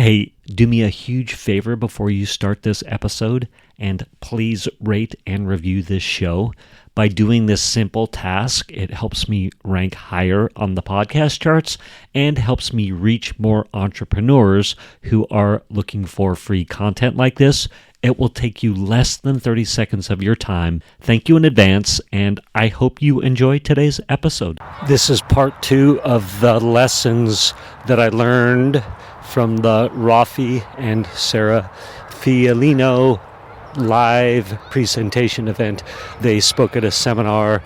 Hey, do me a huge favor before you start this episode, and please rate and review this show. By doing this simple task, it helps me rank higher on the podcast charts and helps me reach more entrepreneurs who are looking for free content like this. It will take you less than 30 seconds of your time. Thank you in advance, and I hope you enjoy today's episode. This is part 2 of the lessons that I learned from the Raphy and Sarah Fialino live presentation event. They spoke at a seminar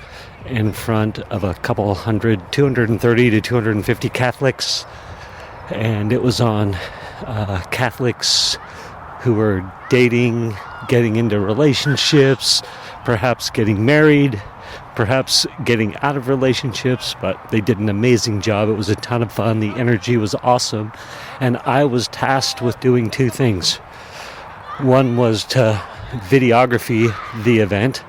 in front of a couple hundred, 230 to 250 Catholics, and it was on Catholics who were dating, getting into relationships, perhaps getting married, perhaps getting out of relationships, but they did an amazing job. It was a ton of fun. The energy was awesome. And I was tasked with doing 2 things. One was to videography the event,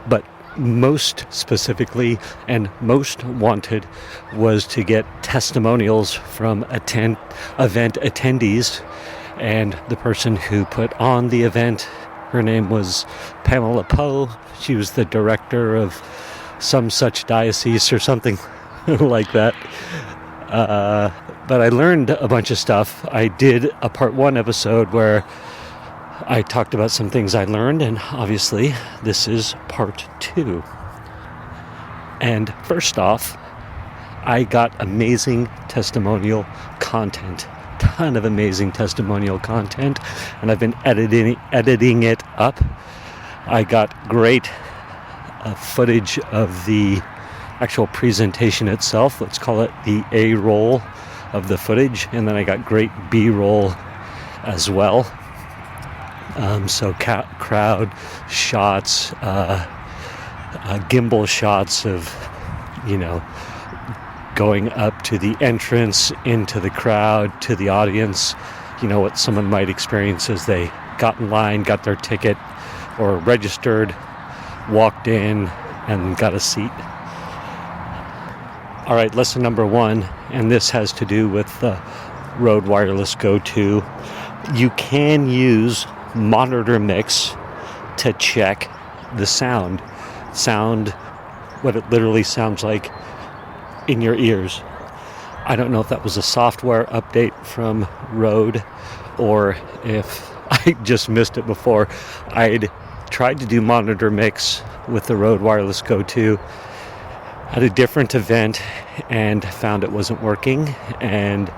but most specifically and most wanted was to get testimonials from event attendees. And the person who put on the event, her name was Pamela Poe. She was the director of some such diocese or something like that. But I learned a bunch of stuff. I did a part 1 episode where I talked about some things I learned, and obviously this is part 2. And first off, I got amazing testimonial content. Ton of amazing testimonial content, and I've been editing it up. I got great footage of the actual presentation itself. Let's call it the A-roll of the footage, and then I got great B-roll as well. So crowd shots, gimbal shots of, going up to the entrance, into the crowd, to the audience, what someone might experience as they got in line, got their ticket, or registered, walked in, and got a seat. All right, lesson number 1, and this has to do with the Rode Wireless Go 2. You can use monitor mix to check the sound, what it literally sounds like in your ears. I don't know if that was a software update from Rode or if I just missed it before. I'd tried to do monitor mix with the Rode Wireless Go 2 at a different event and found it wasn't working, and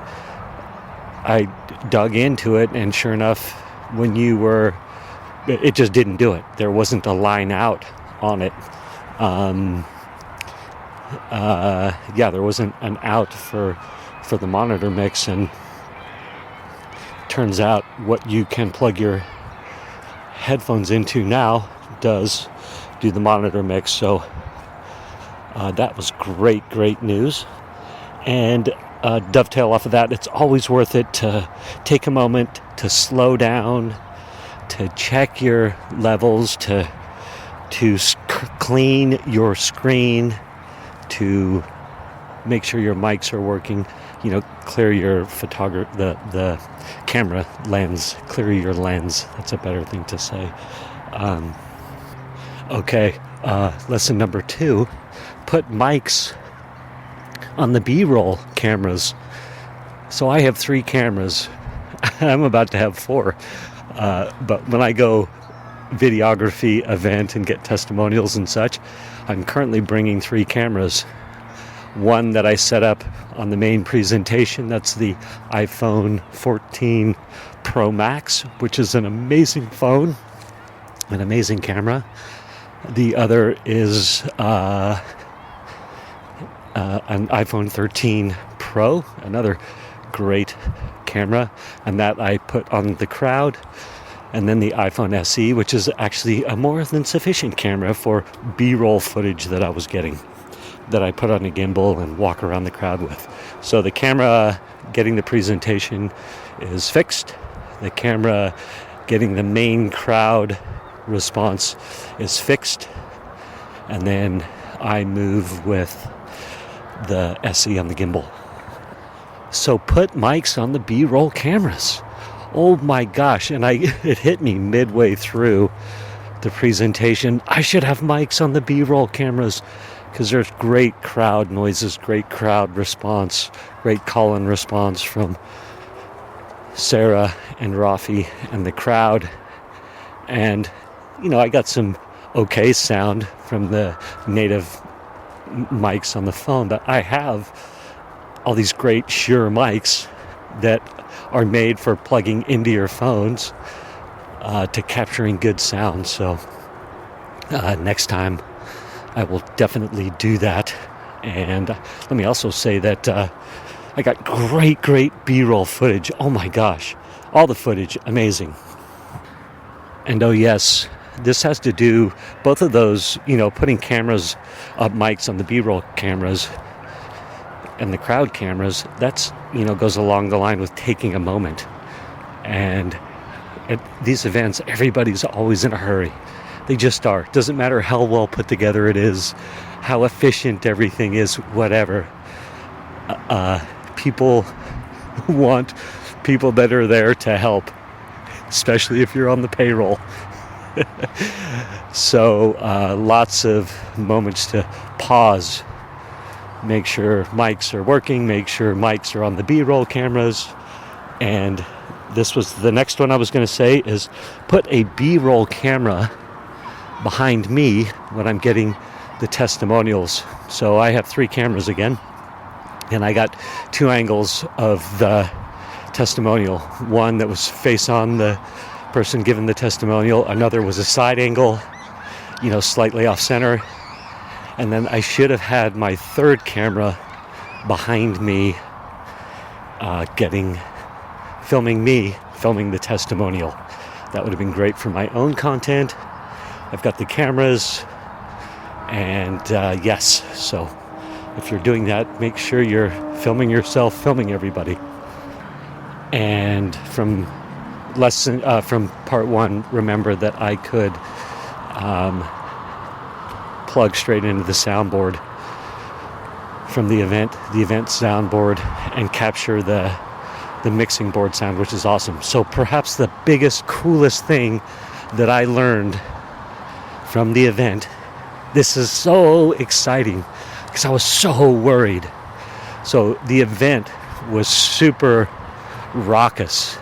I dug into it, and sure enough, it just didn't do it. There wasn't a line out on it. There wasn't an out for the monitor mix, and turns out what you can plug your headphones into now does do the monitor mix. So that was great news. And dovetail off of that, it's always worth it to take a moment to slow down, to check your levels, to clean your screen, to make sure your mics are working, clear your the camera lens, clear your lens. That's a better thing to say. Lesson number 2, put mics on the B-roll cameras. So I have 3 cameras. I'm about to have 4. But when I go videography event and get testimonials and such, I'm currently bringing 3 cameras. One that I set up on the main presentation, that's the iPhone 14 Pro Max, which is an amazing phone, an amazing camera. The other is an iPhone 13 Pro, another great camera, and that I put on the crowd. And then the iPhone SE, which is actually a more than sufficient camera for B-roll footage that I was getting, that I put on a gimbal and walk around the crowd with. So the camera getting the presentation is fixed. The camera getting the main crowd response is fixed. And then I move with the SE on the gimbal. So put mics on the B-roll cameras. Oh my gosh. And it hit me midway through the presentation. I should have mics on the B-roll cameras because there's great crowd noises, great crowd response, great call-in response from Sarah and Raphy and the crowd. And, I got some okay sound from the native mics on the phone, but I have all these great Shure mics that are made for plugging into your phones to capturing good sound. So next time I will definitely do that. And let me also say that I got great B-roll footage. Oh my gosh, all the footage, amazing. And oh yes, this has to do, both of those, putting cameras up, mics on the B-roll cameras and the crowd cameras, that's, goes along the line with taking a moment. And at these events, everybody's always in a hurry. They just are. Doesn't matter how well put together it is, how efficient everything is, whatever. People want people that are there to help, especially if you're on the payroll. So lots of moments to pause, make sure mics are working, make sure mics are on the B-roll cameras. And this was the next one I was going to say, is put a B-roll camera behind me when I'm getting the testimonials. So I have 3 cameras again, and I got 2 angles of the testimonial. One that was face on the person giving the testimonial, another was a side angle, slightly off center. And then I should have had my 3rd camera behind me filming the testimonial. That would have been great for my own content. I've got the cameras, and yes, so if you're doing that, make sure you're filming yourself, filming everybody. And from part 1, remember that I could plug straight into the soundboard from the event soundboard, and capture the mixing board sound, which is awesome. So perhaps the biggest, coolest thing that I learned from the event, this is so exciting because I was so worried. So the event was super raucous.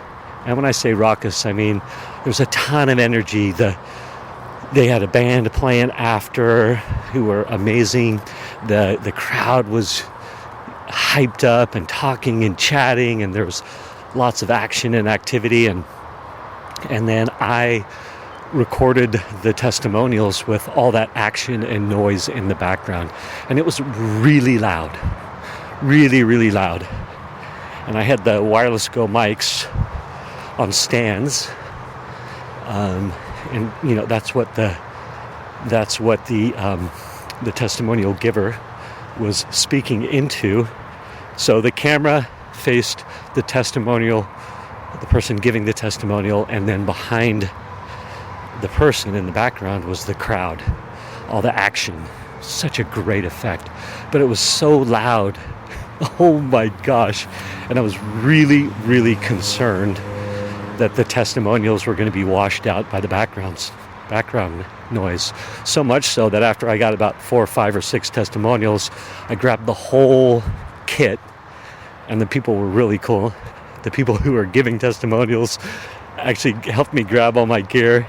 And when I say raucous, I mean there's a ton of energy. They had a band playing after who were amazing. The crowd was hyped up and talking and chatting, and there was lots of action and activity. And then I recorded the testimonials with all that action and noise in the background. And it was really loud. Really, really loud. And I had the wireless Go mics on stands. And that's what the testimonial giver was speaking into. So the camera faced the testimonial, the person giving the testimonial, and then behind the person in the background was the crowd, all the action. Such a great effect, but it was so loud. Oh my gosh. And I was really, really concerned that the testimonials were going to be washed out by the background noise. So much so that after I got about 4 or 5 or 6 testimonials, I grabbed the whole kit, and the people were really cool. The people who were giving testimonials actually helped me grab all my gear,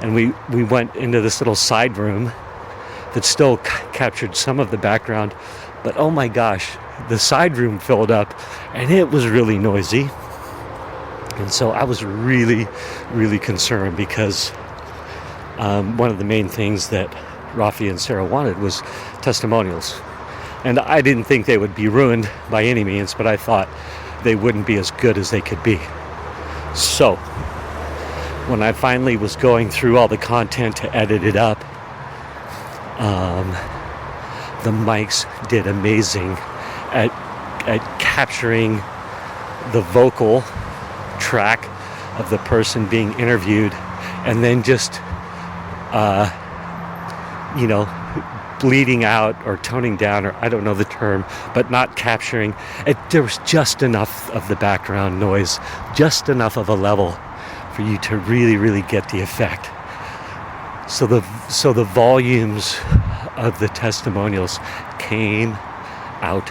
and we went into this little side room that still captured some of the background, but oh my gosh, the side room filled up, and it was really noisy. And so I was really, really concerned because one of the main things that Raphy and Sarah wanted was testimonials. And I didn't think they would be ruined by any means, but I thought they wouldn't be as good as they could be. So when I finally was going through all the content to edit it up, the mics did amazing at capturing the vocal track of the person being interviewed, and then just bleeding out or toning down, or I don't know the term, but not capturing it. There was just enough of the background noise, just enough of a level for you to really, really get the effect. So the volumes of the testimonials came out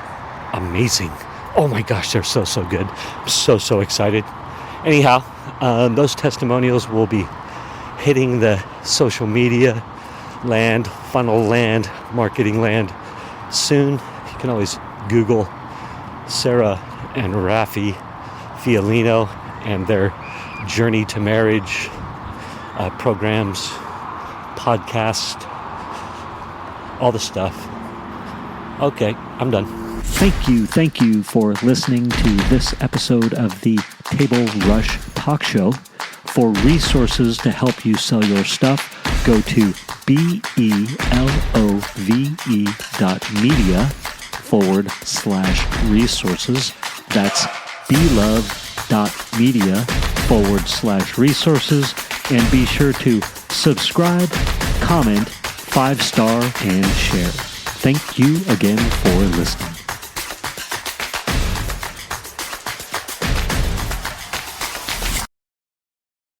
amazing. Oh my gosh, they're so good. I'm so excited. Anyhow, those testimonials will be hitting the social media land, funnel land, marketing land soon. You can always Google Sarah and Raphy Fialino and their journey to marriage programs, podcast, all the stuff. Okay, I'm done. Thank you for listening to this episode of the Table Rush Talk Show. For resources to help you sell your stuff, go to belove.media/resources. That's belove.media/resources. And be sure to subscribe, comment, 5-star, and share. Thank you again for listening.